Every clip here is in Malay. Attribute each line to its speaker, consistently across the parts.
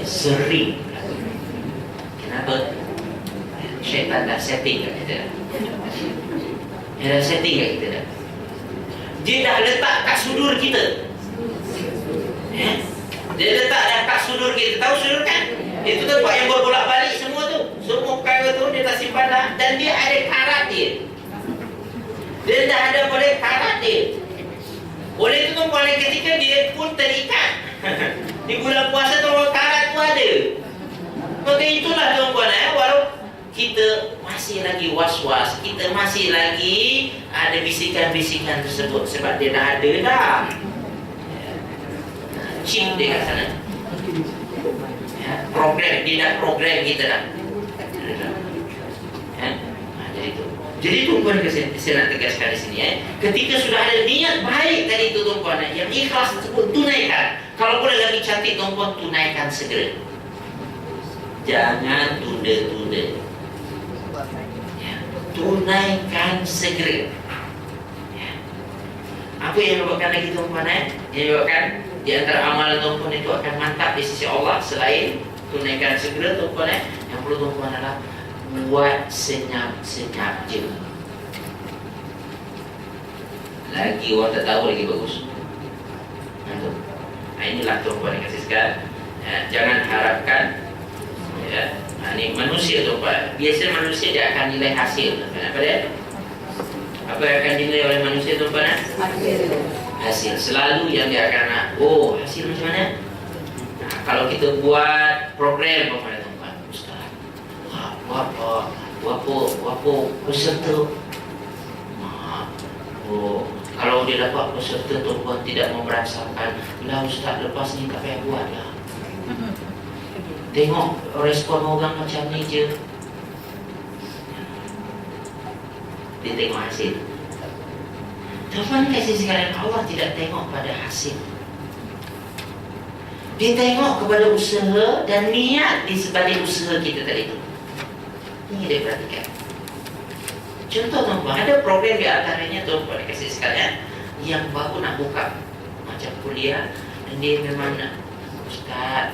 Speaker 1: Sering. Kenapa? Syaitan dah setting kat kita. Dia dah setting kat kita dah. Dia dah letak kat sudur kita. Dia letak dah kat sudur kita. Tahu sudur kan? Itu tempat yang berbolak-balik semua tu. Semua perkara tu dia dah simpan dah. Dan dia ada karat dia. Dia dah ada pada karat dia. Oleh itu tuan-tuan, ketika dia pun terikat. Di bulan puasa tu karat tu ada. Maka itulah tuan-tuan, walau kita masih lagi was-was, kita masih lagi ada bisikan-bisikan tersebut sebab dia dah ada dah. Chip dia kat sana. Program, dia dah program kita dah. Jadi tuan-tuan, saya nak tegaskan di sini ketika sudah ada niat baik tadi itu tuan-tuan, yang ikhlas tersebut tunaikan. Kalau boleh lagi cantik tuan-tuan, tunaikan segera. Jangan tunda-tunda. Tunaikan segera. Apa yang menyebabkan lagi tuan-tuan? Yang menyebabkan di antara amalan tuan-tuan itu akan mantap di sisi Allah selain tunaikan segera tuan-tuan, yang perlu tuan-tuan adalah buat senyap-senyap je. Lagi orang tak tahu lagi bagus. Inilah tuan-tuan yang kasih sekalian. Jangan harapkan ini manusia tuan-tuan. Biasa manusia dia akan nilai hasil. Kenapa dia? Apa yang akan dinilai oleh manusia tuan-tuan? Hasil. Selalu yang dia akan nak, hasil macam mana? Kalau kita buat program tuan-tuan, Berapa peserta? Kalau dia dapat peserta tuan-tuan tidak memberasakan, lah ustaz lepas ni tak payah buat lah. Tengok respon orang macam ni je. Dia tengok hasil. Tuan-tuan kasih sekalian, Allah tidak tengok pada hasil. Dia tengok kepada usaha dan niat di sebalik usaha kita tadi itu. Ini dia perhatikan. Contoh tuan-tuan, ada program di antaranya tuan-tuan kasih sekalian yang baru nak buka macam kuliah, dan dia memang nak, Ustaz,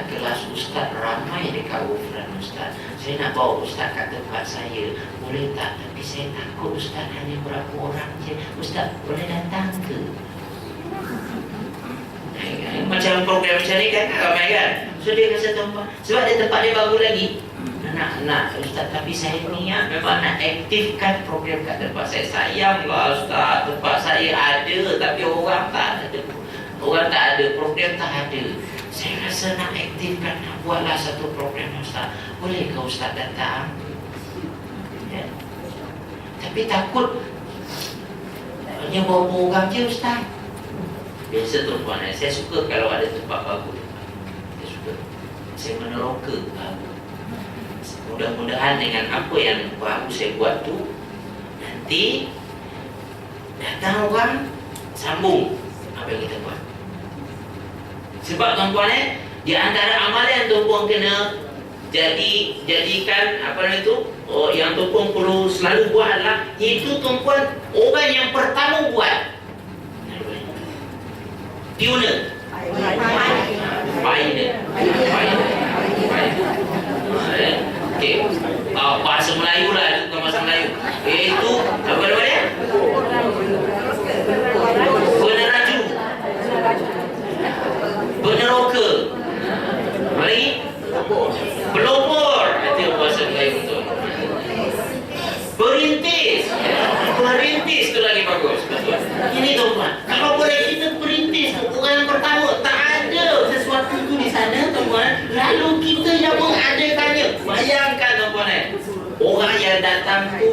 Speaker 1: kelas Ustaz ramai dekat Ufran Ustaz. Saya nak bawa Ustaz kat tempat saya, boleh tak? Tapi saya takut Ustaz hanya berapa orang je. Ustaz boleh datang ke? Macam program macam ni kan ramai kan. So dia kata tuan-tuan, sebab dia tempat dia baru lagi, nak Ustaz, tapi saya niat memang nak aktifkan program kat tempat saya. Sayanglah Ustaz, tempat saya ada tapi orang tak ada. Orang tak ada, program tak ada. Saya rasa nak aktifkan, nak buatlah satu program Ustaz. Boleh ke Ustaz datang? Tapi takut hanya bawa orang je Ustaz. Biasa tuan-tuan, saya suka kalau ada tempat bagus. Saya suka. Saya meneroka. Mudah-mudahan dengan apa yang baru saya buat tu, nanti datang orang sambung apa yang kita buat. Sebab tuan-tuan, di antara amalan tuan-tuan kena jadikan apa namanya itu, yang tuan-tuan perlu selalu buat adalah itu tuan-tuan orang yang pertama buat. Pioneer. Okey. Bahasa Melayu lah, itu bukan bahasa Melayu. Itu apa nama dia? Peneraju. Peneroka. Lagi? Pelopor. Itu bahasa Melayu tu. Perintis. Perintis tu lagi bagus. Ini tuan-tuan, kalau boleh kita perintis orang yang pertama, tak ada sesuatu tu di sana tuan-tuan, lalu kita yang mengadakannya. Bayangkan tuan-tuan, orang yang datang tu,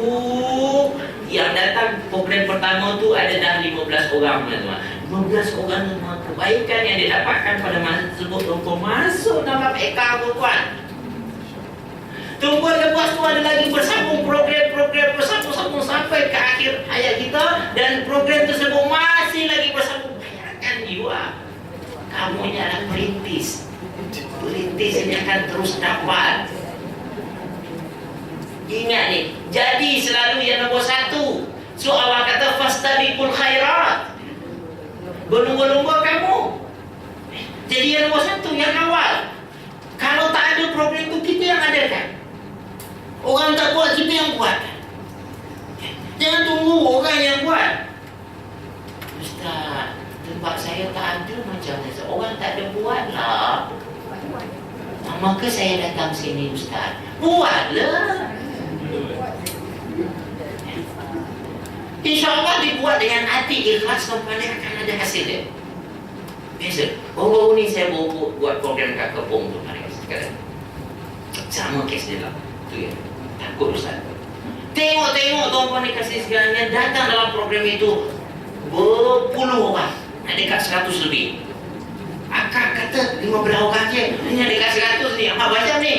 Speaker 1: yang datang program pertama tu ada dah 15 orang tuan-tuan. 15 orang tuan-tuan, kebaikan yang didapatkan pada masa tersebut tuan-tuan masuk dalam ekor tuan-tuan. Tuan-tuan, lepas tu ada lagi bersambung program-program bersambung-sambung sampai ke akhir hayat kita, dan program tersebut masih lagi bersambung. Bayangkan jiwa, kamu ni adalah perintis. Perintis ini akan terus dapat. Ingat ni, jadi selalu yang nombor satu. So Allah kata fastabiqul khairat, berlumba-lumba kamu. Jadi yang nomor satu, yang awal, kalau tak ada program itu kita yang adakan. Orang tak buat, kita yang buat. Jangan tunggu orang yang buat. Ustaz, tempat saya tak ada macam ni. Orang tak ada buat lah. Maka saya datang sini Ustaz. Buatlah. InsyaAllah dibuat dengan hati ikhlas, tuan-tuan, akan ada hasil dia. Biasa. Baru-baru ni saya buat program kat Kepong tu. Sekarang sama kes dia lah. Tu ya. Takut Ustaz. Tengok tuan-tuan ni kasih sekarang yang datang dalam program itu berpuluh orang. Ada dekat 100 lebih. Akak kata 15 orang je. Ini ada dekat 100 ni. Apa macam ni?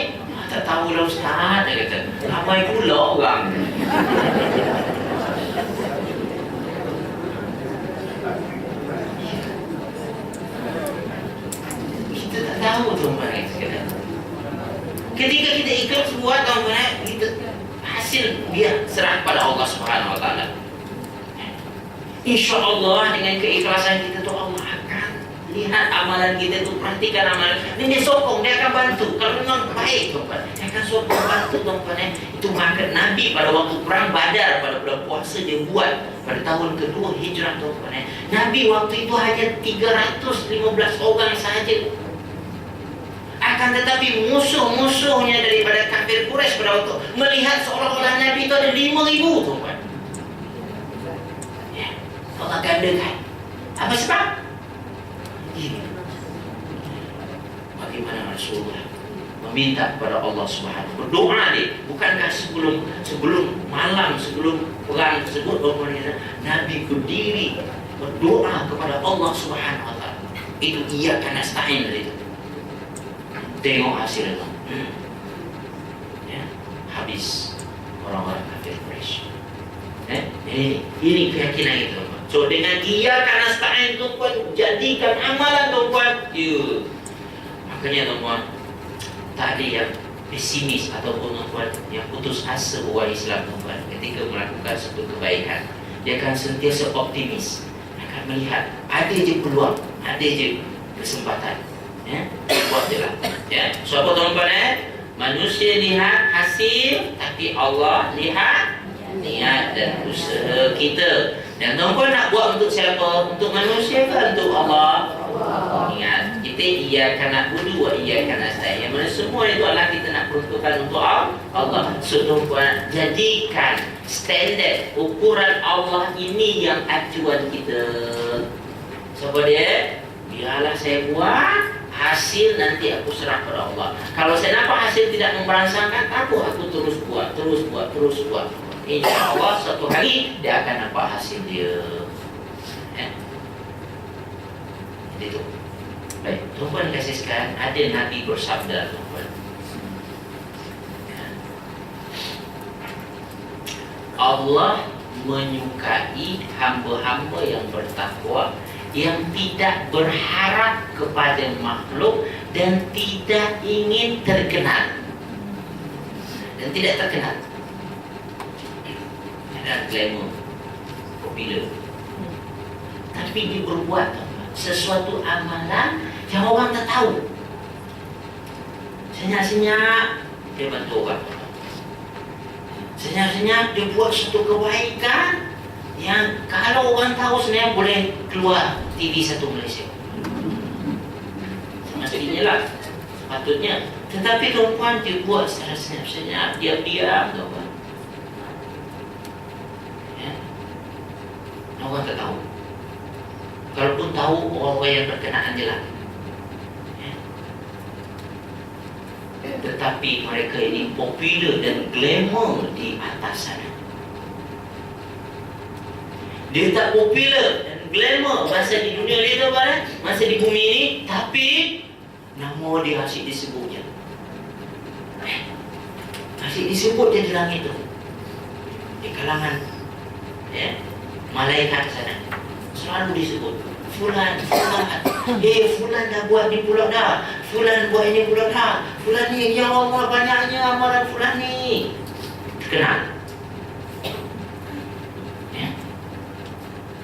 Speaker 1: Tak tahu lah Ustaz. Dia kata. Ramai pula orang. Kita tak tahu tuan-tuan sekarang. Ketika kita ikhlas buat tuan-tuan, kita hasil dia serah pada Allah Subhanahu Wa Taala. InsyaAllah dengan keikhlasan kita tu Allah akan lihat amalan kita tu, perhatikan amalan. Ini dia sokong, dia akan bantu. Kalau memang baik tuan-tuan, dia akan sokong bantu tuan-tuan. Itu maka Nabi pada waktu perang Badar, pada bulan puasa dia buat pada tahun kedua hijrah tuan-tuan. Nabi waktu itu hanya 315 orang sahaja. Akan tetapi musuh-musuhnya daripada kafir Quraisy pada waktu melihat seolah-olah Nabi itu ada 5,000 tuan-tuan. Ya, Allah gandakan. Apa sebab? Ini. Bagaimana Rasulullah meminta kepada Allah Subhanahu, berdoa dia, bukankah sebelum malam, sebelum perang tersebut, Nabi berdiri berdoa kepada Allah Subhanahu Wa Taala. Itu iyyaka nasta'in itu. Tengok hasilnya. Ya, habis orang-orang kafir Quraisy. Ini keyakinan itu. So dengan iyyaka nasta'in tuan-tuan, jadikan amalan tuan-tuan. Makanya tuan-tuan, tak ada yang pesimis ataupun tuan-tuan yang putus asa orang Islam tuan-tuan ketika melakukan satu kebaikan. Dia akan sentiasa optimis, akan melihat ada je peluang, ada je kesempatan. Ya, buat je lah. Ya, so apa tuan-tuan manusia lihat hasil, tapi Allah lihat niat dan usaha kita. Dan tuan-tuan nak buat untuk siapa? Untuk manusia ke untuk Allah? Ingat, kita iyyaka na'budu wa iyyaka nasta'in. Yang mana semua itu adalah kita nak peruntukkan untuk Allah. So tuan-tuan, jadikan standard ukuran Allah ini yang acuan kita. Siapa dia? Biarlah saya buat, hasil nanti aku serah kepada Allah. Kalau saya nampak hasil tidak memberangsangkan, aku terus buat. InsyaAllah satu hari dia akan nampak hasil dia. Itu. Baik, tuan-tuan kasih sekalian, ada Nabi bersabda tuan-tuan. Allah menyukai hamba-hamba yang bertakwa, yang tidak berharap kepada makhluk dan tidak ingin terkenal dan tidak terkenal. Ada glamour, popular, tapi dia berbuat sesuatu amalan yang orang tak tahu. Senyap-senyap dia bantu orang, senyap-senyap dia buat satu kebaikan yang kalau orang tahu sebenarnya boleh keluar TV satu Malaysia. Maksudnya lah, sepatutnya. Tetapi tuan-tuan dia buat secara senyap-senyap, diam-diam tuan-tuan. Ya. Orang tak tahu. Kalaupun tahu, orang-orang yang berkenaan je lah. Ya. Tetapi mereka ini popular dan glamour di atas sana. Dia tak popular dan glamour masa di dunia ni tu, masa di bumi ni, tapi nama dia asyik disebutnya. Asyik disebut dia di langit tu, di kalangan malaikat sana. Selalu disebut Fulan, Fulan dah buat ni pula dah, Fulan buat ini pula dah, Fulan ni, ya Allah banyaknya amalan Fulan ni. Terkenal.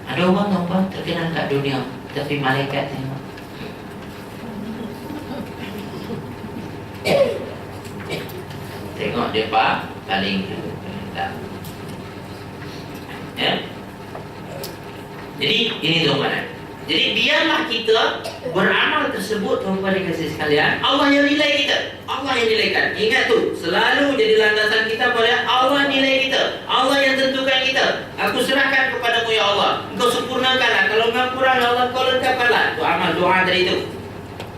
Speaker 1: Ada orang tuan terkenal kat dunia, tapi malaikat tengok. tengok dia paling tak. Ya. Jadi ini tuan-tuan. Jadi biarlah kita beramal tersebut, tuan-tuan yang kasih sekalian. Allah yang nilai kita, Allah yang nilaikan. Ingat tu, selalu jadi landasan kita pada Allah nilai kita, Allah yang tentukan kita. Aku serahkan kepadamu ya Allah. Engkau sempurnakanlah. Kalau engkau kurang ya Allah, engkau lengkapkanlah. Itu amal doa tadi itu.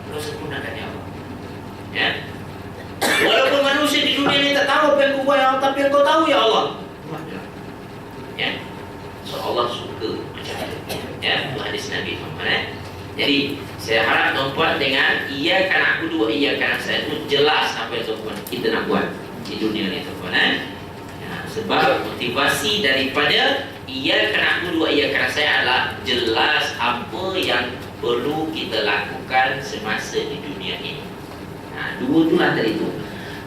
Speaker 1: Engkau sempurnakan ya Allah. Ya. Walaupun manusia di dunia ini tak tahu apa yang kau buat ya Allah, tapi engkau tahu ya Allah. Ya. So Allah suka macam itu. Ya, itu hadis Nabi Muhammad. Jadi saya harap tuan-tuan dengan iyyaka na'budu wa iyyaka nasta'in itu jelas apa yang tuan-tuan kita nak buat di dunia ni tuan-tuan. Ya, sebab motivasi daripada iyyaka na'budu wa iyyaka nasta'in adalah jelas apa yang perlu kita lakukan semasa di dunia ini. Nah, dua itulah tadi itu.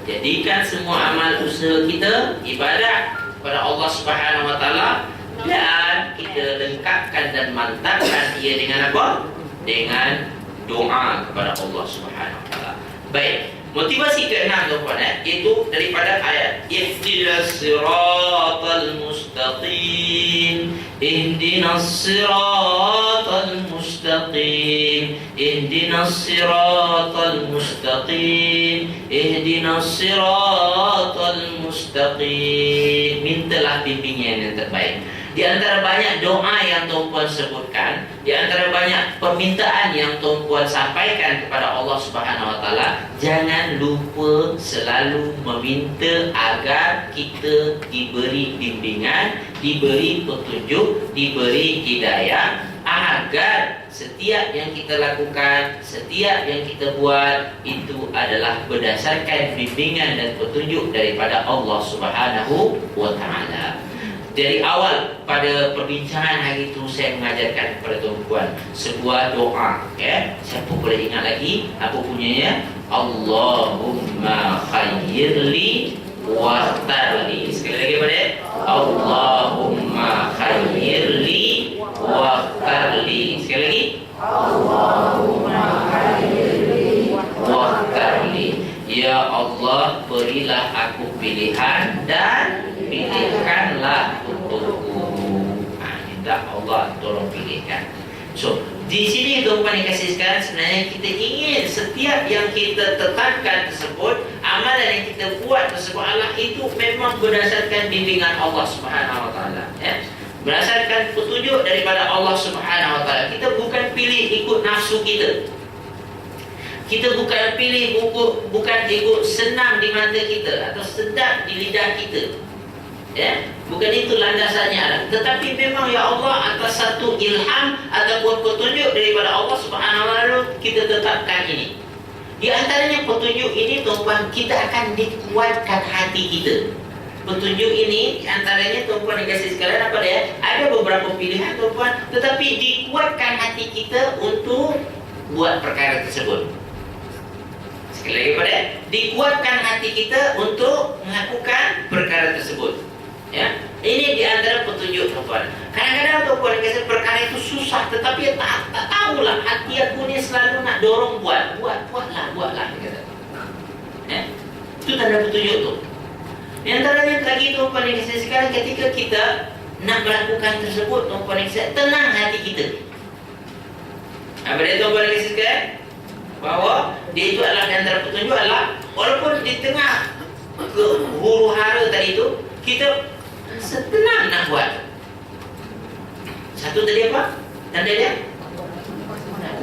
Speaker 1: Jadikan semua amal usaha kita ibadah kepada Allah Subhanahu wa taala. Dan kita lengkapkan dan mantapkan ia dengan apa? Dengan doa kepada Allah Subhanahu Wa Taala. Baik, motivasi keenam tuan-tuan itu daripada ayat ihdinas siratal mustaqim, ihdinas siratal mustaqim, ihdinas siratal mustaqim, ihdinas siratal mustaqim. Mintalah bimbingan yang terbaik. Di antara banyak doa yang tuan-puan sebutkan, di antara banyak permintaan yang tuan-puan sampaikan kepada Allah Subhanahu Wa Taala, jangan lupa selalu meminta agar kita diberi bimbingan, diberi petunjuk, diberi hidayah, agar setiap yang kita lakukan, setiap yang kita buat itu adalah berdasarkan bimbingan dan petunjuk daripada Allah Subhanahu Wa Taala. Dari awal pada perbincangan hari itu saya mengajarkan kepada tuan-tuan sebuah doa, ya. Siapa boleh ingat lagi apa bunyinya? Allahumma khayyirli wakhtarli. Sekali lagi pada Allahumma khayyirli wakhtarli. Sekali lagi Allahumma khayyirli wakhtarli. Ya Allah, berilah aku pilihan dan pilihkanlah untukku. Minta Allah tolong pilihkan. So, di sini tuan-tuan yang kasih sekalian, sebenarnya kita ingin setiap yang kita tetapkan tersebut, amalan yang kita buat tersebut adalah itu memang berdasarkan bimbingan Allah Subhanahu Wa Taala. Ya. Berdasarkan petunjuk daripada Allah Subhanahu Wa Taala. Kita bukan pilih ikut nafsu kita. Kita bukan pilih bukan ikut senang di mata kita atau sedap di lidah kita. Ya, bukan itu landasannya, tetapi memang ya Allah atas satu ilham ataupun petunjuk daripada Allah Subhanahu wa taala kita tetapkan ini. Di antaranya petunjuk ini tuan-tuan, kita akan dikuatkan hati kita. Petunjuk ini di antaranya tuan-tuan dikasih sekalian apa dia? Ada beberapa pilihan tuan-tuan, tetapi dikuatkan hati kita untuk buat perkara tersebut. Sekali lagi pada dikuatkan hati kita untuk melakukan perkara tersebut. Ya, ini di antara petunjuk tuan-tuan. Kadang-kadang tuan-tuan kata perkara itu susah, tetapi tak tahulah hati aku ni selalu nak dorong buatlah kata. Ya, itu tanda petunjuk tu. Di antaranya lagi tuan-tuan yang kasih sekali, ketika kita nak melakukan tersebut, tuan-tuan yang kasih, tenang hati kita. Apa dia tuan-tuan yang kasih sekali? Bahawa dia itu adalah di antara petunjuk adalah walaupun di tengah huru hara tadi itu kita setenang nak buat. Satu tadi apa? Tanda dia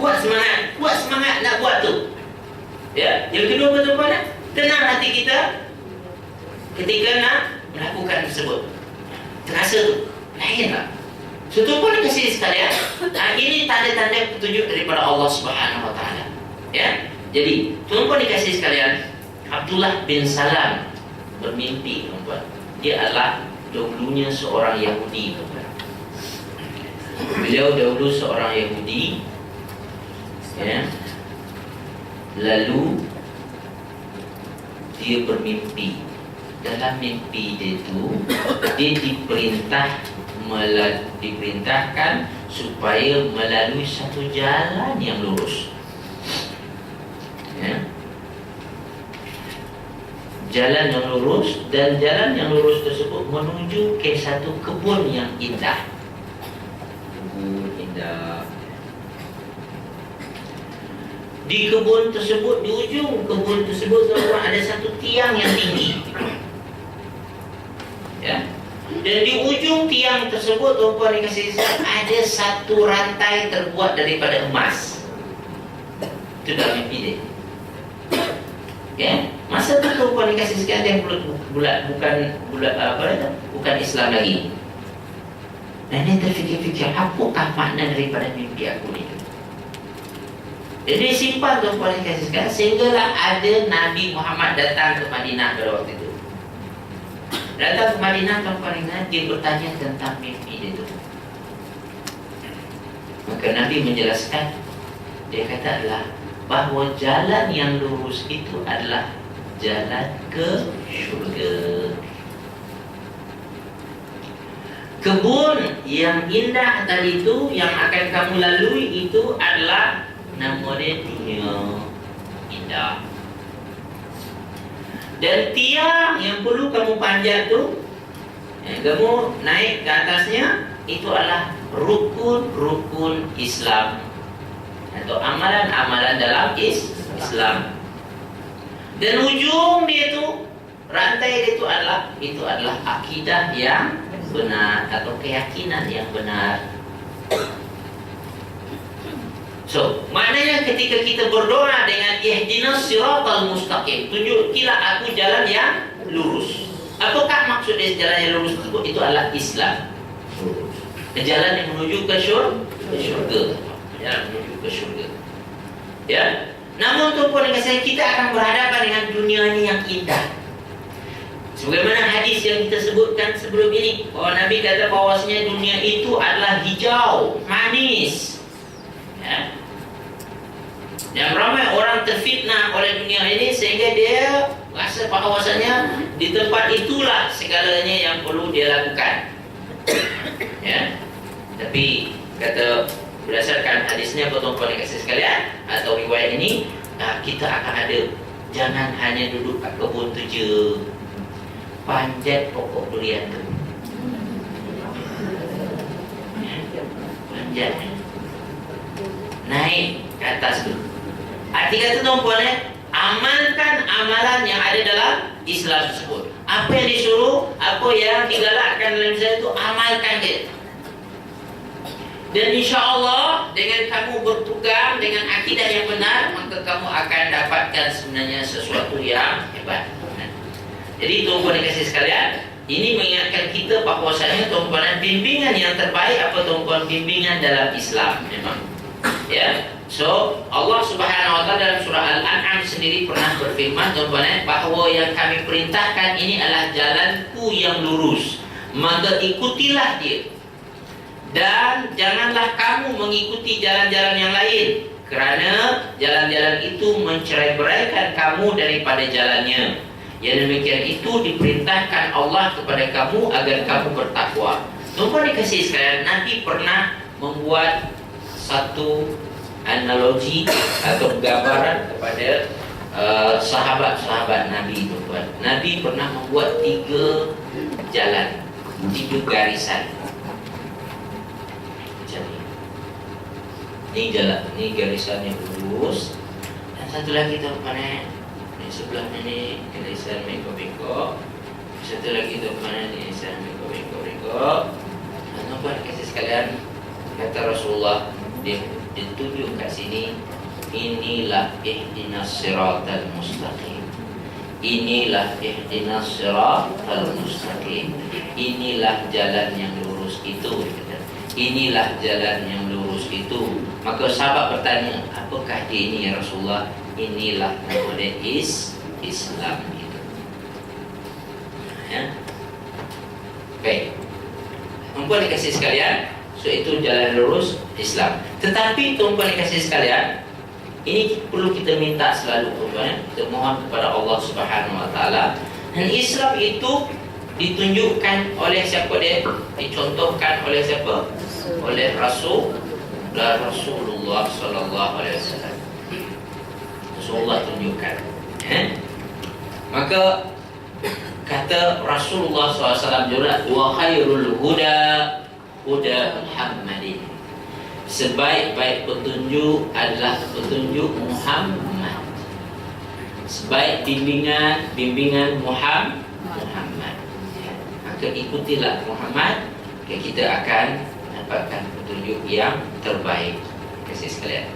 Speaker 1: kuat semangat nak buat tu. Ya, yang kedua betul-betul tenang hati kita ketika nak melakukan tersebut. Terasa tu lain tak? Setumpun kasih sekalian. Ini tanda-tanda petunjuk daripada Allah Subhanahu Wa Taala. Ya, jadi tuan-tuan dikasih sekalian, Abdullah bin Salam bermimpi tuan-tuan. Dia adalah dahulunya seorang Yahudi tuan-tuan. Beliau dahulu seorang Yahudi, ya. Lalu dia bermimpi. Dalam mimpi dia itu dia diperintahkan supaya melalui satu jalan yang lurus. Ya. jalan yang lurus, dan jalan yang lurus tersebut menuju ke satu kebun yang indah. Kebun indah. Di kebun tersebut, di ujung kebun tersebut ada satu tiang yang tinggi. Ya. Dan di ujung tiang tersebut, tuan-tuan dikasih ada satu rantai terbuat daripada emas. Itu dalam mimpi dia. Ya, masa itu tuan-tuan dikasih sekalian bukan Islam lagi. Dan dia terfikir-fikir, apakah makna daripada mimpi aku ni? Jadi simpan tuan-tuan dikasih sekalian, sehinggalah ada Nabi Muhammad datang ke Madinah pada waktu itu. Datang ke Madinah, tuan-tuan ingat, dia bertanya tentang mimpi dia itu. Maka Nabi menjelaskan, dia kata adalah bahawa jalan yang lurus itu adalah jalan ke syurga. Kebun yang indah tadi itu yang akan kamu lalui itu adalah namanya dunia indah. Dan tiang yang perlu kamu panjat tu, kamu naik ke atasnya, itu adalah rukun-rukun Islam atau amalan-amalan dalam Islam. Dan ujung dia tu, rantai dia tu adalah akidah yang benar atau keyakinan yang benar. So, maknanya ketika kita berdoa dengan ihdinas siratal mustaqim, tunjukilah aku jalan yang lurus. Apakah maksud dari jalan yang lurus tersebut? Itu adalah Islam. Jalan yang menuju ke syurga. Jalan menuju ke syurga. Ya. Namun tuan-tuan dan saya, kita akan berhadapan dengan dunia ini yang indah. Sebagaimana hadis yang kita sebutkan sebelum ini, bahwa Nabi kata bahawasanya dunia itu adalah hijau, manis. Ya. Dan ramai orang terfitnah oleh dunia ini sehingga dia rasa bahawasanya di tempat itulah segalanya yang perlu dia lakukan. Ya. Tapi kata berdasarkan hadisnya, tuan-tuan dan sekalian, atau riwayat ini, kita akan ada, jangan hanya duduk kat kebun tu je, panjat pokok durian tu. Panjat, naik ke atas tu. Arti kata tuan-tuan, amalkan amalan yang ada dalam Islam tersebut. Apa yang disuruh, apa yang digalakkan dalam Islam itu, amalkan dia. Dan insya-Allah dengan kamu berpegang dengan akidah yang benar, maka kamu akan dapatkan sebenarnya sesuatu yang hebat. Jadi tuan-tuan dikasih sekalian, ini mengingatkan kita bahawasanya tuan-tuan, bimbingan yang terbaik apa tuan-tuan? Bimbingan dalam Islam memang. Ya. So, Allah Subhanahu wa taala dalam surah Al-An'am sendiri pernah berfirman, tuan-tuan, bahawa yang kami perintahkan ini adalah jalanku yang lurus, maka ikutilah dia. Dan janganlah kamu mengikuti jalan-jalan yang lain, kerana jalan-jalan itu mencerai-beraikan kamu daripada jalannya. Yang demikian itu diperintahkan Allah kepada kamu agar kamu bertakwa. Tuan-tuan dikasih sekalian, Nabi pernah membuat satu analogi atau gambaran kepada sahabat-sahabat Nabi, tuan-tuan. Nabi pernah membuat 3 jalan, 3 garisan. Ini jalan, ini garisan yang lurus. Dan satu lagi tuan-tuan, di sebelah ini garisan bengkok-bengkok. Satu lagi tuan-tuan, ini garisan bengkok-bengkok. Dan tuan-tuan kasih sekalian, kata Rasulullah, dia ditunjuk kat sini, inilah ihdinas siratal mustaqim. Inilah ihdinas siratal mustaqim. Inilah jalan yang lurus itu. Inilah jalan yang lurus itu. Maka sahabat bertanya, apakah dia ini ya Rasulullah? Inilah namanya Islam itu. Ya. Baik. Tuan-tuan dikasih sekalian, so itu jalan lurus Islam. Tetapi tuan-tuan dikasih sekalian, ini perlu kita minta selalu, tuan-tuan. Kita mohon kepada Allah Subhanahu wa taala. Dan Islam itu ditunjukkan oleh siapa dia? Dicontohkan oleh siapa? Oleh Rasulullah sallallahu alaihi wasallam. Rasulullah tunjukkan. Maka Kata Rasulullah SAW juga, wa khairul huda huda Muhammadin. Sebaik-baik petunjuk adalah petunjuk Muhammad. Sebaik bimbingan Muhammad. Ya. Maka ikutilah Muhammad, maka kita akan dapatkan petunjuk yang terbaik. Kasih sekalian.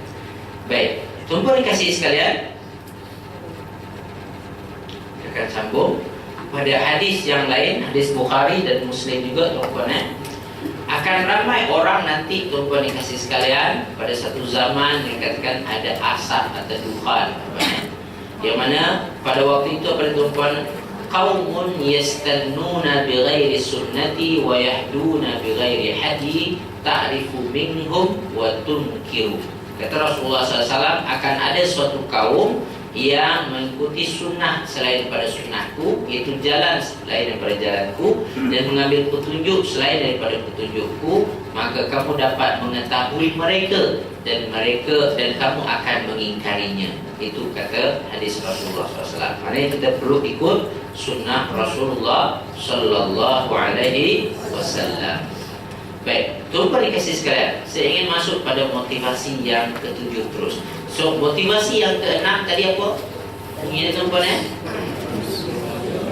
Speaker 1: Baik, tuan-tuan kasih sekalian, kita akan sambung pada hadis yang lain, hadis Bukhari dan Muslim juga, tuan-tuan. Akan ramai orang nanti, tuan-tuan dikasih sekalian, pada satu zaman yang katakan ada asap atau dukhan, yang mana pada waktu itu pada tuan-tuan, qaumun yastannuna bighairi sunnati wa yahduna bighairi hadi ta'rifu minhum wa tunkiru. Kata Rasulullah SAW, akan ada suatu kaum yang mengikuti sunnah selain daripada sunnahku, iaitu jalan selain daripada jalanku, dan mengambil petunjuk selain daripada petunjukku, maka kamu dapat mengetahui mereka dan kamu akan mengingkarinya. Itu kata hadis Rasulullah SAW. Maknanya kita perlu ikut sunnah Rasulullah Sallallahu Alaihi Wasallam. Baik, tuan-tuan dikasih sekalian, saya ingin masuk pada motivasi yang ketujuh terus. So, motivasi yang keenam tadi apa? Ini tuan-tuan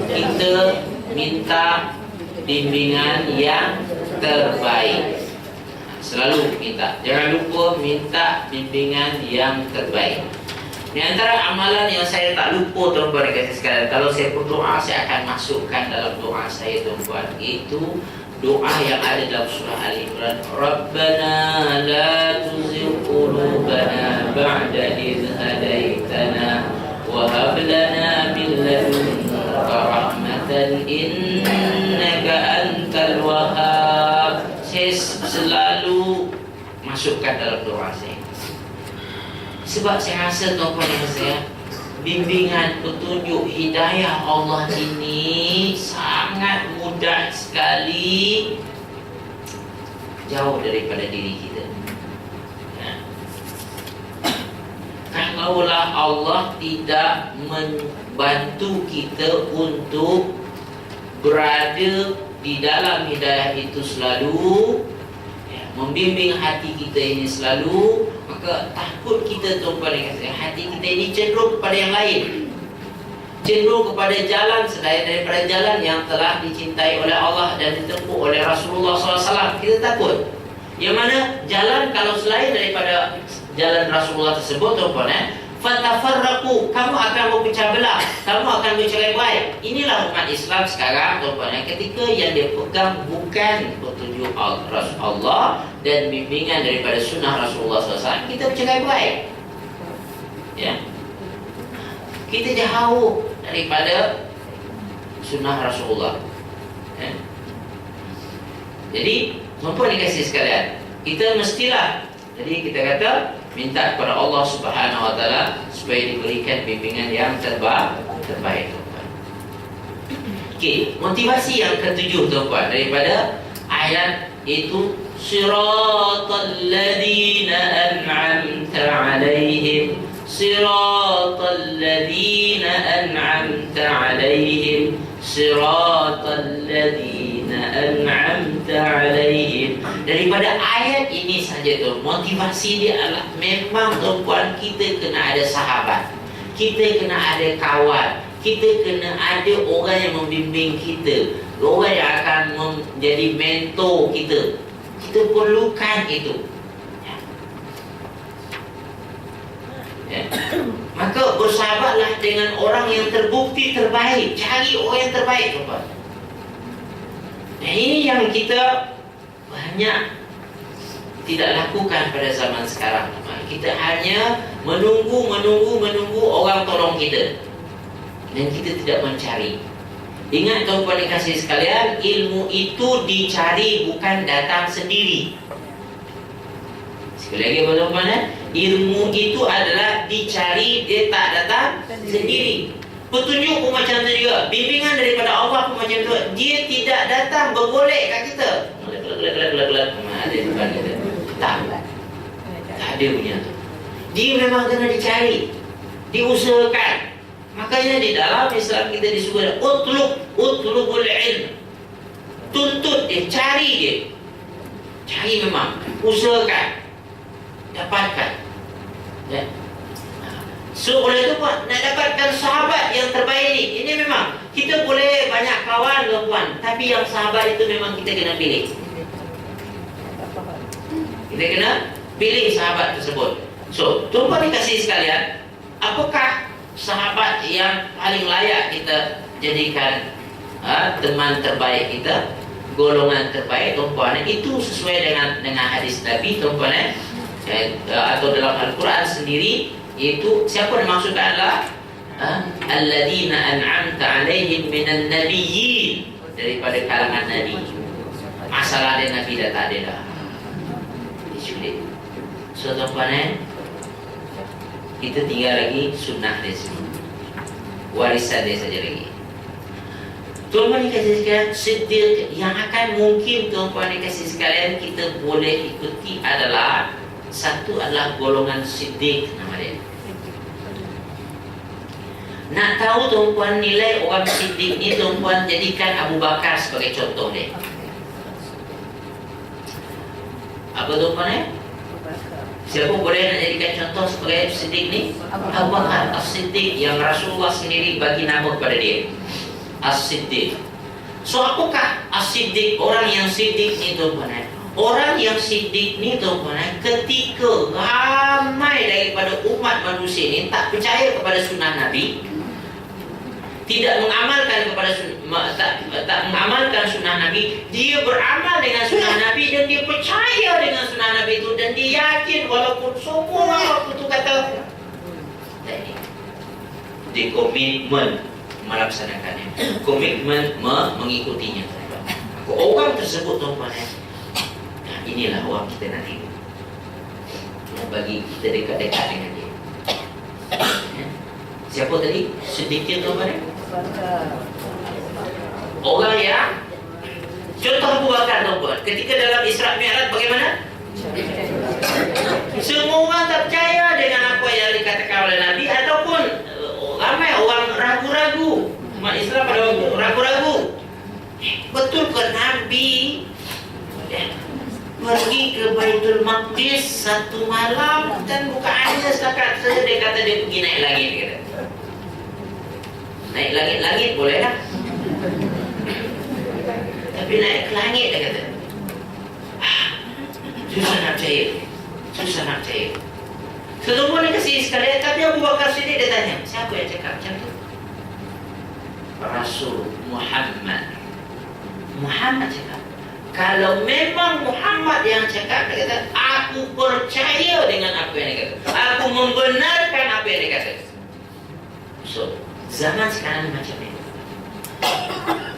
Speaker 1: kita minta bimbingan yang terbaik. Selalu minta. Jangan lupa minta bimbingan yang terbaik. Di antara amalan yang saya tak lupa, tuan-tuan dikasih sekalian, kalau saya berdoa, saya akan masukkan dalam doa saya, tuan-tuan, itu doa yang ada dalam surah Al-Imran, Rabbana la tuzigh qulubana ba'da idh hadaitana wa hab lana min ladunka rahmatan innaka antal wahhab. Saya selalu masukkan dalam doa saya, sebab saya rasa, tuan-tuan dan saya, bimbingan, petunjuk, hidayah Allah ini sangat mudah sekali jauh daripada diri kita. Kalaulah Allah tidak membantu kita untuk berada di dalam hidayah itu selalu, membimbing hati kita ini selalu, maka takut kita, tuan-tuan dan kawan, hati kita ini cenderung kepada yang lain, cenderung kepada jalan selain daripada jalan yang telah dicintai oleh Allah dan ditempuh oleh Rasulullah SAW. Kita takut. Yang mana jalan kalau selain daripada jalan Rasulullah tersebut, tuan-tuan, fatafarraqu, kamu akan berpecah belah, kamu akan bercerai-berai. Inilah umat Islam sekarang, tuan-tuan, ketika yang dia pegang bukan petunjuk Allah dan bimbingan daripada sunnah Rasulullah SAW, kita bercerai-berai. Ya, kita jauh daripada sunnah Rasulullah. Ya. Jadi, tuan-tuan dikasih sekalian, kita mestilah, jadi kita kata, minta kepada Allah Subhanahu Wa Taala supaya diberikan bimbingan yang terbaik. Okey, motivasi yang ketujuh, tuan-tuan, daripada ayat itu, siratal ladzina an'amta 'alaihim, siratal ladzina an'amta 'alaihim, siratal ladzina an'amta 'alaihim. Daripada ayat ini saja tu, motivasi dia adalah memang, tuan-tuan, kita kena ada sahabat, kita kena ada kawan, kita kena ada orang yang membimbing kita, orang yang akan menjadi mentor kita. Kita perlukan itu. Ya. Maka bersahabatlah dengan orang yang terbukti terbaik. Cari orang yang terbaik, tuan-tuan. Nah, ini yang kita banyak tidak lakukan pada zaman sekarang. Kita hanya menunggu orang tolong kita, dan kita tidak mencari. Ingat, tuan-tuan dikasih sekalian, ilmu itu dicari, bukan datang sendiri. Sekali lagi, tuan-tuan, ilmu itu adalah dicari, dia tak datang sendiri. Petunjuk pun macam tu juga, bimbingan daripada Allah pun macam tu. Dia tidak datang bergolek kat kita. Ada depan kita. Tak ada punya tu. Dia memang kena dicari, diusahakan. Makanya di dalam Islam kita disuruh utlubul ilm. Tuntut dia, cari dia. Cari memang, usahakan, dapatkan. Ya. So oleh itu nak dapatkan sahabat yang terbaik ini memang kita boleh banyak kawan tuan-tuan, tapi yang sahabat itu memang kita kena pilih. Kita kena pilih sahabat tersebut. So tuan-tuan dikasih sekalian, apakah sahabat yang paling layak kita jadikan teman terbaik kita, golongan terbaik tuan-tuan? Itu sesuai dengan hadis Nabi tuan-tuan, atau dalam Al-Quran sendiri, yaitu siapa dimaksudkan adalah alladzina an'amta alaihim minan nabiyyin, daripada kalangan nabi. Masalah dia nabi dah tak ada dah, diculik. So tuan-tuan, kita tinggal lagi sunnah dia sini, warisan dia saja lagi. Tuan-tuan dikasih sekalian, siddiq yang akan mungkin tuan-tuan dikasih sekalian kita boleh ikuti adalah, satu adalah golongan siddiq nama dia. Nak tahu tuan-tuan nilai orang siddiq ni, tuan-tuan jadikan Abu Bakar sebagai contoh dia. Apa tuan-tuan Siapa boleh nak jadikan contoh sebagai siddiq ni? Abu Bakar As-Siddiq, yang Rasulullah sendiri bagi nama kepada dia, As-Siddiq. So apakah As-Siddiq? Orang yang siddiq ni tuan-tuan, orang yang siddiq ni tuan-tuan, ketika ramai daripada umat manusia ni tak percaya kepada sunnah Nabi, tidak mengamalkan kepada tak mengamalkan sunnah Nabi, dia beramal dengan sunnah Nabi dan dia percaya dengan sunnah Nabi itu, dan dia yakin walaupun semua itu kata, dia komitmen melaksanakannya, komitmen mengikutinya. Orang tersebut tuan-tuan, inilah orang kita nanti, bagi kita dekat-dekat dengan dia. Siapa tadi? Sedikit tuan-tuan. Orang yang contoh Abu Bakar tuan-tuan, ketika dalam Isra Mi'raj bagaimana? Semua orang tak percaya dengan apa yang dikatakan oleh Nabi, ataupun ramai orang ragu-ragu. Umat Islam pada waktu ragu-ragu, betul ke Nabi pergi ke Baitul Maqdis satu malam dan bukan hanya setakat saja dia kata dia pergi naik langit, kata. Naik langit boleh lah, tapi naik ke langit dia kata, susah nak percaya. Semua ni kasih sekalian. Tapi Abu Bakar sini dia tanya, siapa yang cakap macam tu? Rasul Muhammad cakap. Kalau memang Muhammad yang cakap, dia kata, aku percaya dengan apa yang dia kata, aku membenarkan apa yang dia kata. So zaman sekarang macam ni,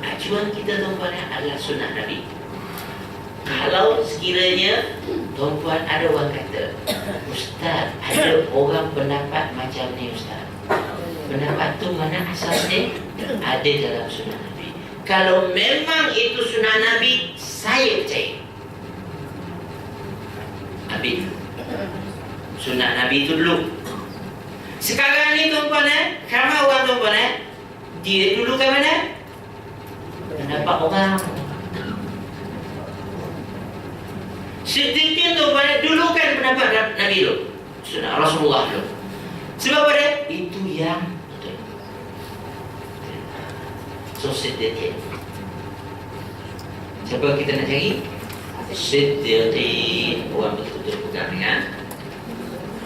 Speaker 1: acuan kita tuan-tuan adalah sunnah Nabi. Kalau sekiranya tuan-tuan ada orang kata, Ustaz, ada orang pendapat macam ni Ustaz, pendapat tu mana asalnya? Ada dalam sunnah Nabi. Kalau memang itu sunnah Nabi, saya percaya. Nabi, sunnah Nabi itu dulu. Sekarang ni tuan-tuan, ramai orang tuan-tuan, dia dulu ke mana? Pendapat orang. Sedikit tuan-tuan, dulu kan pendapat Nabi dulu, sunnah Rasulullah dulu. Sebab apa? Itu yang betul. So sedikit. Siapa kita nak cari? Siddiqin, orang betul-betul pegang dengan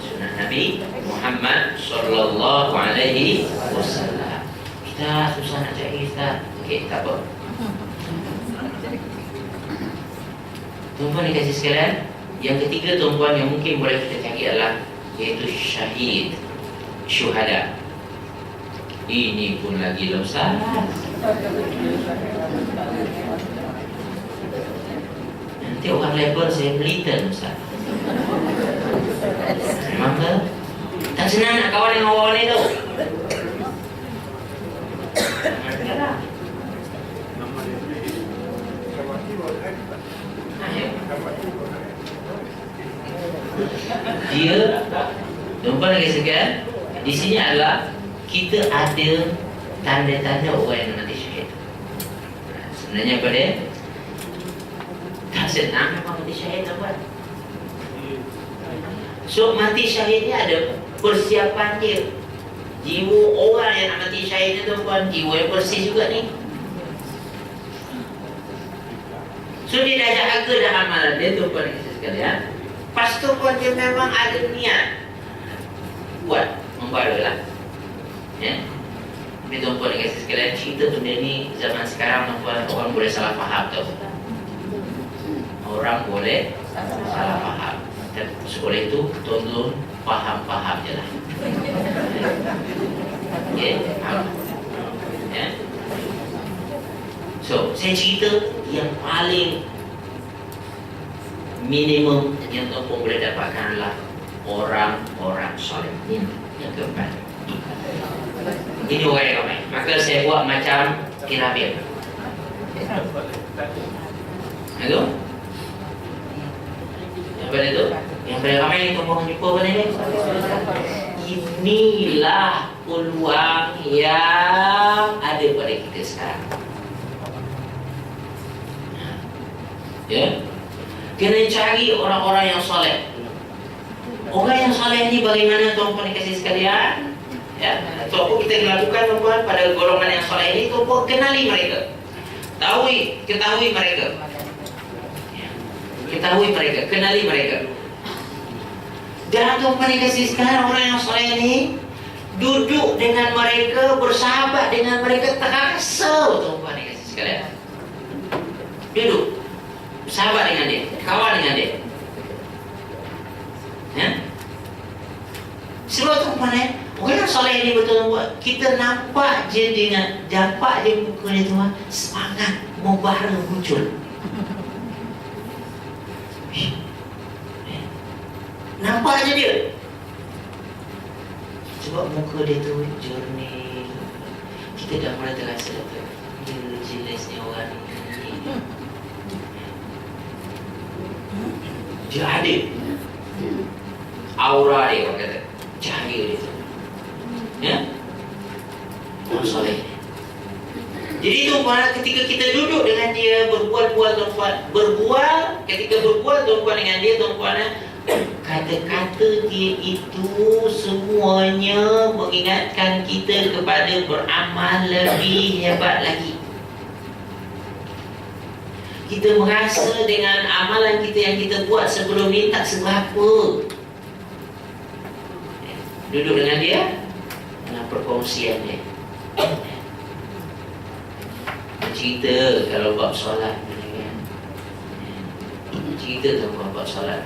Speaker 1: sunnah Nabi Muhammad sallallahu alaihi wasallam. Kita susah nak cari, Ustaz. Okey, tak apa. Tuan-tuan dikasih sekalian, yang ketiga tuan-tuan yang mungkin boleh kita cari adalah iaitu syahid, syuhada. Ini pun lagi lah Ustaz. Nanti orang label saya militan Ustaz. Memang ke? Tak senang nak kawan dengan orang ni tu. Dia tuan-tuan lagi sekian, di sini adalah kita ada tanda-tanda orang yang mati syahid. Sebenarnya pada tak senang memang mati syahid, tuan-tuan. So mati syahid ni ada persiapan dia. Jiwa orang yang nak mati syahid ni, tuan-tuan, jiwa yang bersih juga ni. So dia dah jaga dah amalan dia, tuan-tuan sekalian. Pas tu pun dia memang ada niat buat membara lah, ya. Tapi tuan-puan dan kasih sekalian, cerita benda ni zaman sekarang, tuan-puan, orang boleh salah faham tau. Orang boleh salah faham. Dan oleh itu, tuan-tuan faham-faham je lah. Ya, faham. Ya. So, saya cerita yang paling minimum yang tuan-puan boleh dapatkan adalah orang-orang soleh. Yang keempat, ini orang yang ramai. Maka saya buat macam piramid. Itu yang pada itu, yang paling ramai yang tuan-puan jumpa pada ini. Inilah peluang yang ada pada kita sekarang. Ya, kena cari orang-orang yang soleh. Orang yang soleh ni bagaimana, tuan-puan dikasih sekalian? Ya, apa kita lakukan, tuan-puan, pada golongan yang soleh ini, tuan-puan kenali mereka, ketahui mereka, ya, ketahui mereka, kenali mereka. Dan tuan-puan dikasih sekalian, orang yang soleh ini duduk dengan mereka, bersahabat dengan mereka, terasa, tuan-puan dikasih sekalian. Duduk sahabat dengan dia, kawan dengan dia. Ya? Sebab tuan-puan, orang yang soleh ni betul, kita nampak je dengan dapat je muka dia, tuan, semangat membara muncul. Nampak je dia. Sebab muka dia tu jernih. Kita dah mulai terasa tu, dia jelasnya orang ni. Dia ada aura dia, orang kata, cahaya dia tu, ya, orang soleh. Jadi tuan-puan, ketika kita duduk dengan dia, berbual-bual, tuan-puan, ketika berbual, tuan-puan, dengan dia, tuan-puan, kata-kata dia itu semuanya mengingatkan kita kepada beramal lebih hebat lagi. Kita merasa dengan amalan kita yang kita buat sebelum ni tak seberapa. Duduk dengan dia, dengan perkongsian dia, cerita kalau bab solat, cerita tentang bab solat.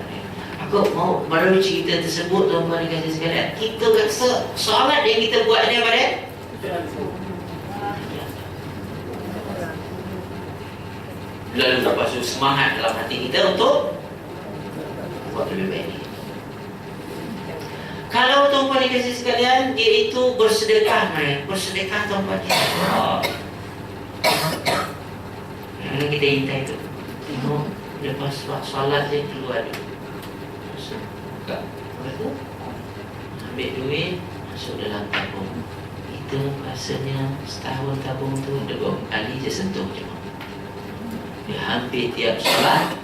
Speaker 1: Aku mau melalui cerita tersebut, tuan-tuan dikasih sekalian, kita rasa solat yang kita buat ni apa dia? Lalu lepas itu semangat dalam hati kita untuk buat lebih baik ni. Kalau tuan-puan dikasih sekalian, dia itu bersedekah, bersedekah, tuan-puan. Kalau kita intai tu, tengok lepas solat dia keluar dulu, masuk buka, lepas tu ambil duit, masuk dalam tabung. Itu rasanya setahun tabung tu dia berapa kali je sentuh je. Dia hampir tiap solat.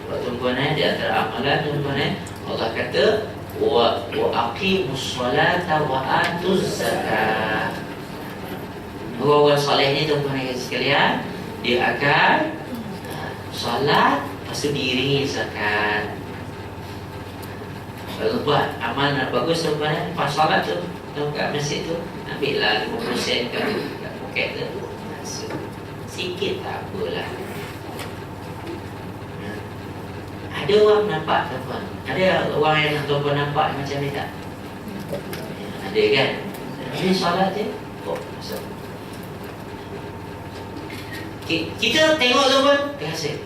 Speaker 1: Tuan-puan, di antara amalan, tuan-puan, Allah kata, wa aqimus salata wa atuz zakat. Orang-orang soleh ni, tuan-puan sekalian, dia akan solat, lepas tu diiringi zakat. Kalau buat amal nak bagus, tuan-puan, pas solat tu, kat masjid tu, ambil lah 50% kat poket tu, sikit tak apalah. Ada orang nampak, tuan-puan, ada orang yang tuan-puan nampak macam ni tak? Ada kan? Ini solat je, masuk. Kita tengok, tuan-puan, biasa.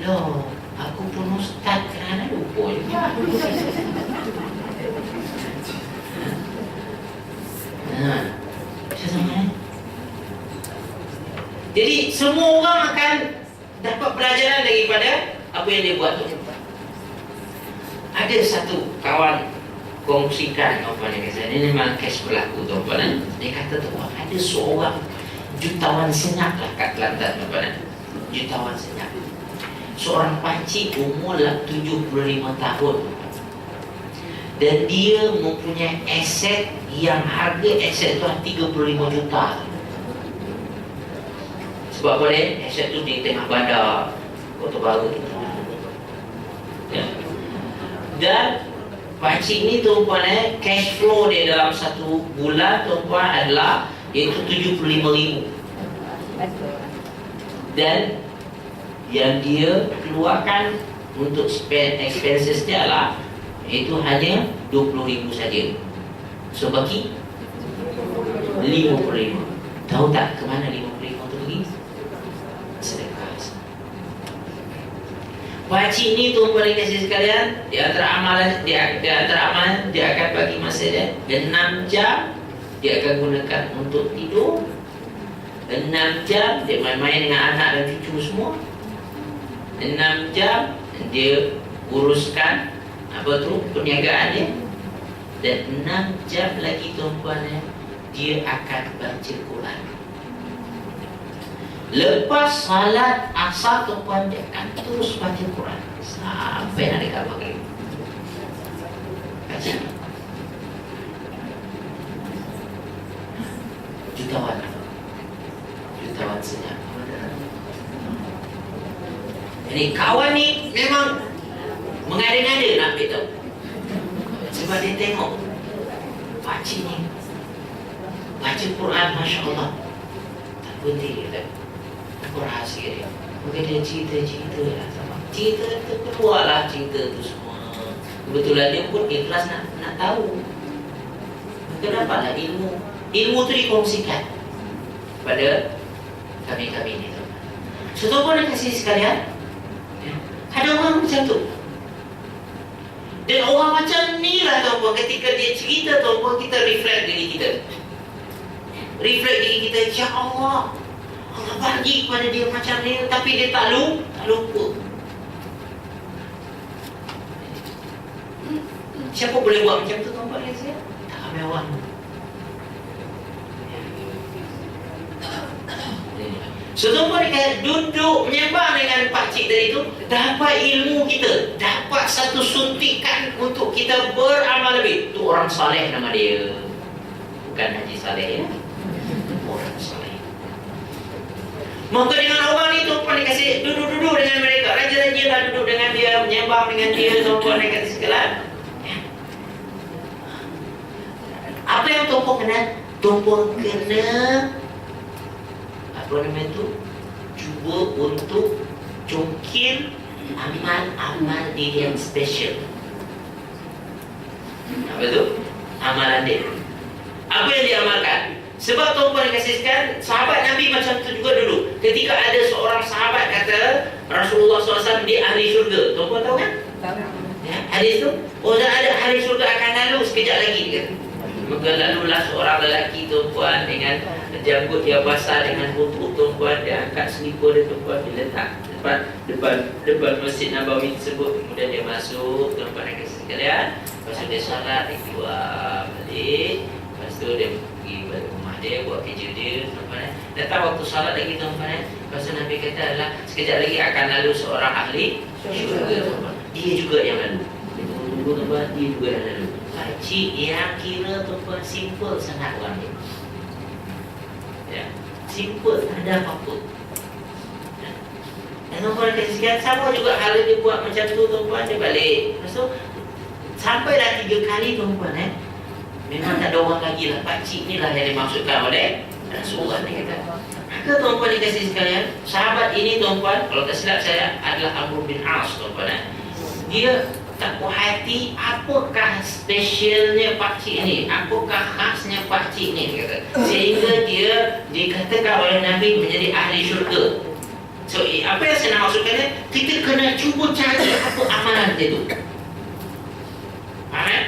Speaker 1: Loh, aku pun ustaz, kerana lupa juga. Macam mana? Jadi semua orang akan dapat pelajaran daripada apa yang dia buat tu. Ada satu kawan kongsikan tuan-tuan yang kasih. Ini memang kes berlaku tuan-tuan. Dia kata tuan ada seorang jutawan senyap lah kat Kelantan tuan-tuan. Jutawan senyap. Seorang pakcik umur 75 tahun. Dan dia mempunyai aset yang harga aset tu 35 juta. Sebab apa dia? Aset tu di tengah bandar Kota Baru. Ya. Dan pakcik ni tuan-puan cash flow dia dalam satu bulan tuan-puan adalah iaitu 75,000. Dan yang dia keluarkan untuk spend expenses dia lah itu hanya 20,000 saja. So baki 55. Tahu tak ke mana 55 tu pergi? Sedekah. Pakcik ni tuan-tuan dan kasih sekalian, di antara amalan dia akan bagi masa dia 6 jam dia akan gunakan untuk tidur. 6 jam dia main-main dengan anak dan cucu semua. 6 jam dia uruskan perniagaan dia. Dan 6 jam lagi tuan-tuan dia akan baca Quran. Lepas salat asar tuan-tuan dia akan terus baca Quran sampai nak dekat maghrib. Kaji jutawan senyap. Jadi kawan ni memang mengada-ngada nak ambil tahu. Sebab dia tengok pakcik ni baca Quran, Masya Allah, tak berhenti dia tak. Apa rahsia dia? Mungkin dia cerita-cerita lah sama. Cerita tu keluarlah cerita tu semua. Kebetulan dia pun ikhlas nak tahu. Kenapa lah ilmu tu dikongsikan pada kami-kami ni. So tuan-tuan dan kasih sekalian, ada orang macam tu. Dan orang macam ni lah tuan-tuan, ketika dia cerita tuan-tuan, kita reflect diri kita. Reflect diri kita, ya Allah, Allah bagi kepada dia macam ni, tapi dia tak lupa. Siapa boleh buat macam tu tuan-tuan dan saya? Tak ramai orang. So tuan-tuan duduk menyembang dengan pakcik tadi tu, dapat ilmu kita, dapat satu suntikan untuk kita beramal lebih. Tu orang saleh nama dia, bukan Haji Saleh ya, orang saleh. Maka dengan orang ni tuan-puan dikasih duduk-duduk dengan mereka, raja-raja lah duduk dengan dia, menyembang dengan dia, tuan-puan dikasih sekalian. Apa yang tuan-puan kena? Tuan-puan kena apa nama itu? Cuba untuk congkil amal-amal dia yang special. Apa tu? Amalan dia. Apa yang dia amalkan? Sebab tuan-puan dikasihkan, sahabat Nabi macam tu juga dulu. Ketika ada seorang sahabat kata Rasulullah SAW di ahli syurga. Tuan-puan tahu kan? Tahu. Ya, hadis tu, dah ada ahli syurga akan lalu sekejap lagi dia. Maka lalulah seorang lelaki tuan-puan dengan janggut dia basah dengan butut tuan-puan, dia angkat selipar dia tuan-puan, dia letak depan Masjid Nabawi tersebut. Kemudian dia masuk tuan-puan dan kasih sekalian. Lepas tu dia salat, dia keluar balik. Lepas tu dia pergi balik rumah dia, buat kerja dia tuan-puan. Datang waktu salat lagi tuan-puan. Lepas tu Nabi kata adalah sekejap lagi akan lalu seorang ahli syurga tuan-puan. Dia juga yang lalu. Dia tunggu tuan-puan, dia juga yang lalu. Pakcik yang kira tuan-puan simple sangat orang ni. Ya, simple, tak ada apa-apa. Dan tuan-puan kasih sekalian, sama juga hal dia buat macam tu tuan-puan, dia balik. Lepas tu sampai dah 3 kali tuan-puan memang tak ada orang lagi lah. Pakcik ni lah yang dimaksudkan oleh Rasulullah ni kata. Maka tuan-puan dikasih sekalian, sahabat ini tuan-puan, kalau tak silap saya adalah Amr bin As tuan-puan. Dia tak puas hati, apakah spesialnya pakcik ni, apakah khasnya pakcik ni, dia kata. Sehingga dia dikatakan oleh Nabi menjadi ahli syurga. So apa yang saya nak maksudkan ni, kita kena cuba cari apa amalan dia tu. Faham?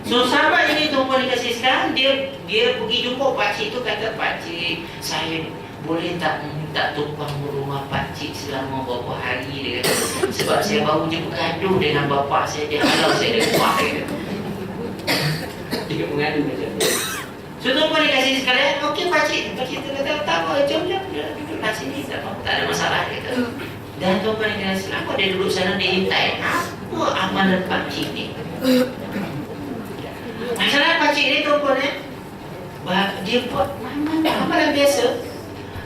Speaker 1: So sahabat ini tuan-puan dikasih sekarang, dia pergi jumpa pakcik tu, kata, pakcik, saya boleh tak minta tumpang rumah pakcik selama beberapa hari, dia kata. Sebab saya baru je bergaduh dengan bapa saya, dia halau saya dari rumah, dia kata. Dia mengadu macam tu. So tuan-puan dikasih sekalian, okey pakcik tu kata tak apa, jom duduklah sini, tak ada masalah kata. Dan tuan-puan dikasih, apa dia duduk sana dia intai? Apa amalan pakcik ni? Masalah pakcik ni tuan-puan dia buat amalan biasa.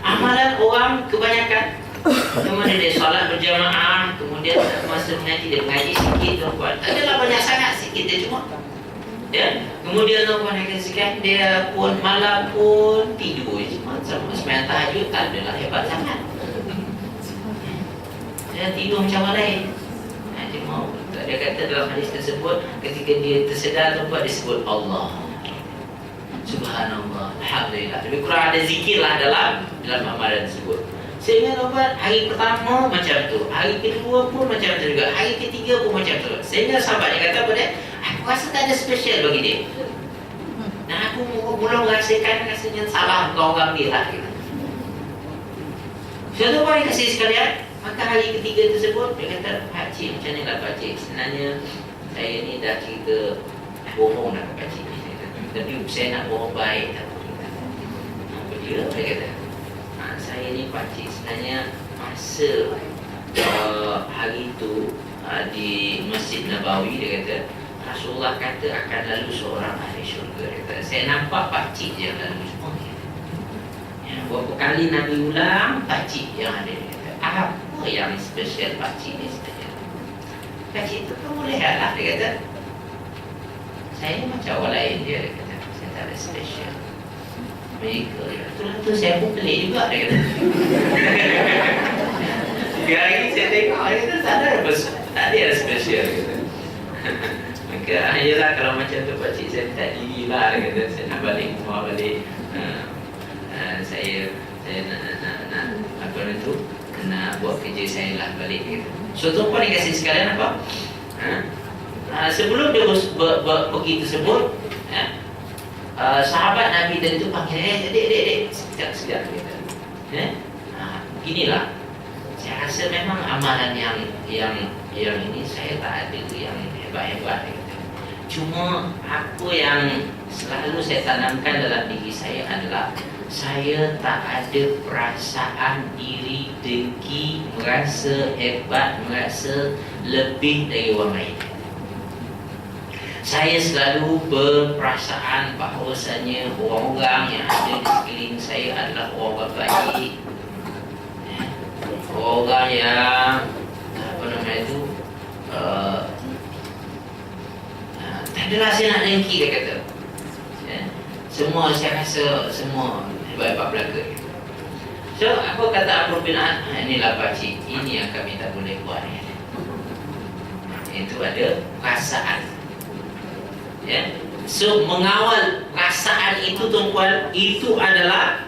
Speaker 1: Amalan orang kebanyakan. Kemudian dia solat berjamaah, kemudian masa mengaji dia mengaji sikit tuan-puan. Tak adalah banyak sangat, sikit dia cuma. Ya, kemudian tuan-puan kasihan dia pun malam pun tidur cuma sama sembahyang tahajud tak adalah hebat sangat. Dia tidur macam orang lain. Dia mau dia kata dalam hadis tersebut ketika dia tersedar tuan-puan dia sebut Allah. Subhanallah, alhamdulillah. Lebih kurang ada zikir lah dalam amalan tersebut. Sehingga tuan-puan hari pertama macam tu, hari kedua pun macam tu juga, hari ketiga pun macam tu. Sehingga sahabat dia kata apa dia? Aku rasa tak ada spesial bagi dia. Dan aku mula merasakan rasanya salah kau orang dia lah. So tuan-puan kasih sekalian, maka hari ketiga tersebut dia kata, pakcik macam ni lah pakcik. Sebenarnya saya ni dah cerita bohong lah pakcik ni. Tapi saya nak bohong baik tak apa dia kata. Saya ni pakcik sebenarnya masa hari itu di Masjid Nabawi dia kata Rasulullah kata akan lalu seorang ahli syurga. Dia kata saya nampak pakcik je lalu semua. Berapa kali Nabi ulang pakcik yang ada. Dia kata apa yang spesial pakcik ni sebenarnya? Pakcik tu kamu lihat lah dia kata. Saya macam orang lain dia kata saya tak ada spesial. Mereka tu saya pun pelik juga dia kata. Tiga hari saya tengok dia kata tak ada spesial dia kata. Maka ayolah kalau macam tu pakcik saya tak diri lah dia kata. Saya nak balik rumah balik. Saya nak apa tu nak buat kerja saya lah balik dia kata. So tuan-puan dikasih sekalian apa? Sebelum dia pergi tersebut sahabat Nabi tadi tu panggil dek sekejap kata. Beginilah saya rasa memang amalan yang ini saya tak ada yang hebat-hebat kata. Cuma apa yang selalu saya tanamkan dalam diri saya adalah saya tak ada perasaan diri dengki, merasa hebat, merasa lebih dari orang lain. Saya selalu berperasaan bahawasanya orang-orang yang ada di sekeliling saya adalah orang baik, orang yang apa nama itu tak adalah saya nak dengki dia kata. Semua saya rasa semua hebat-hebat belaka. So apa kata Amr bin As? Inilah pakcik, ini yang kami tak boleh buat. Itu ada perasaan. Ya. So mengawal perasaan itu tuan-puan, itu adalah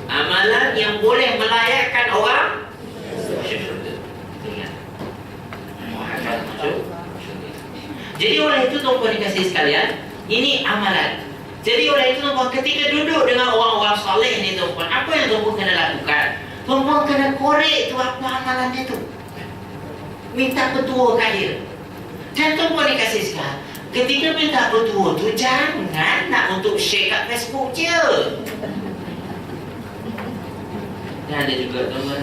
Speaker 1: amalan yang boleh melayakkan orang masuk syurga. Jadi oleh itu tuan-puan dikasih sekalian, ini amalan. Jadi oleh itu tuan-puan ketika duduk dengan orang-orang soleh ni tuan-puan, apa yang tuan-puan kena lakukan? Tuan-puan kena korek tu apa amalannya tu. Minta petua kat dia. Dan tuan-puan dikasih sekalian, ketika minta petua tu jangan nak untuk share kat Facebook je. Dan ada juga tuan-puan,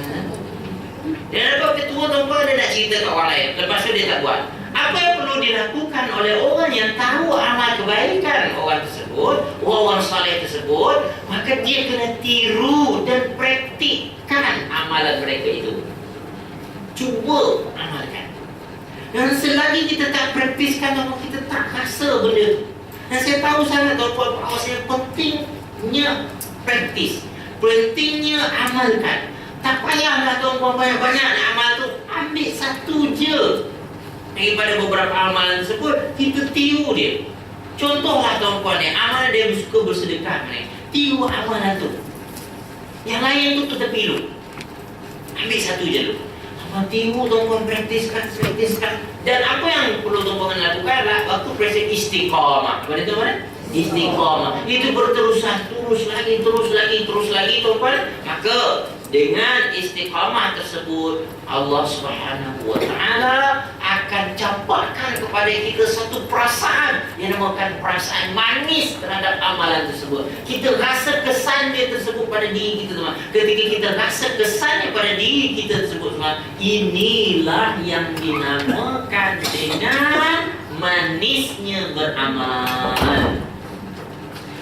Speaker 1: dia dapat petua tuan-puan, dia nak cerita kat orang lain, lepas tu dia tak buat. Apa yang perlu dilakukan oleh orang yang tahu amal kebaikan orang tersebut, orang-orang saleh tersebut, maka dia kena tiru dan praktikkan amalan mereka itu. Cuba amalkan. Dan selagi kita tak praktiskan, kita tak rasa benda tu. Dan saya tahu sangat tuan-puan bahawa saya pentingnya praktis, pentingnya amalkan. Tak payahlah tuan-puan banyak-banyak nak amal tu, ambil satu je daripada beberapa amalan tersebut, kita tiru dia. Contohlah tuan-puan ni, amalan dia suka bersedekah ni, tiru amalan tu. Yang lain tu kita pilu, ambil satu je dulu. Tiru tuan-puan, praktiskan. Dan apa yang perlu tuan-puan lakukan adalah waktu proses istiqamah. Apa dia tuan-puan? Istiqamah. Itu berterusan, terus lagi tuan-puan. Maka dengan istiqamah tersebut Allah Subhanahu wa taala akan akan campakkan kepada kita satu perasaan yang dinamakan perasaan manis terhadap amalan tersebut. Kita rasa kesan dia tersebut pada diri kita, teman. Ketika kita rasa kesannya pada diri kita tersebut, teman, inilah yang dinamakan dengan manisnya beramal.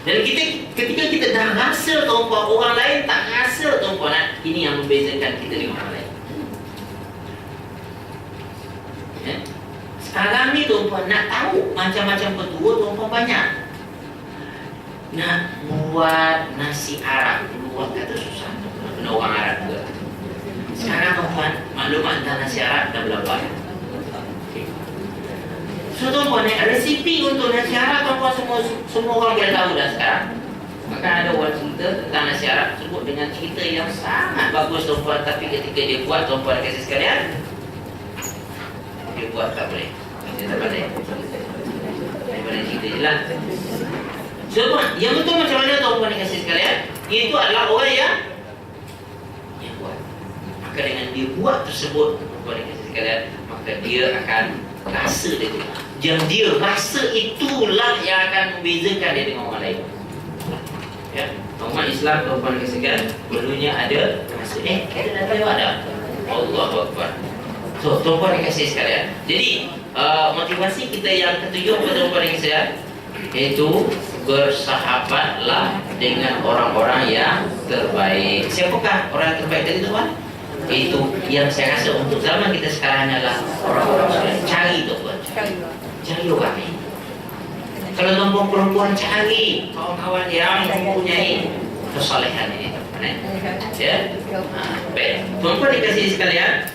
Speaker 1: Dan ketika kita dah rasa, tuan-puan, orang lain tak rasa, tuan-puan, ini yang membezakan kita dengan orang lain. Ya? Sekarang ni, tuan-puan, nak tahu macam-macam petua, tuan-puan, banyak. Nak buat nasi Arab, buat kata susah, kena orang Arab juga. Sekarang, tuan-puan, maklumat tentang nasi Arab dah berapa? So, tuan-puan, resipi untuk nasi Arab, tuan-puan, semua orang boleh tahu dah sekarang. Maka ada orang cerita tentang nasi Arab tersebut dengan cerita yang sangat bagus, tuan-puan. Tapi ketika dia buat, tuan-puan kasih sekalian, dia buat tak boleh. Dia tak boleh. Daripada cerita je lah. So, tuan, yang betul macam mana, tuan-puan kasih sekalian, itu adalah orang yang buat. Maka dengan dia buat tersebut, tuan-puan kasih sekalian, maka dia akan rasa dia tu. Yang dia rasa itulah yang akan membezakan dia dengan orang lain. Ya, umat Islam, tuan-puan sekalian, perlunya ada rasa. Kita dah tahu ada. Allahu Akbar. So, tuan-puan dikasih sekalian. Jadi, motivasi kita yang ketujuh kepada tuan-puan sekalian, iaitu bersahabatlah dengan orang-orang yang terbaik. Siapakah orang yang terbaik tadi, tuan? Itu yang saya rasa untuk zaman kita sekarang adalah orang-orang soleh. Cari, tuan-puan. Cari orang ni. Kalau tuan-puan perempuan, cari kawan-kawan yang mempunyai kesolehan ini. Ya? Baik. Tuan-puan dikasih sekalian,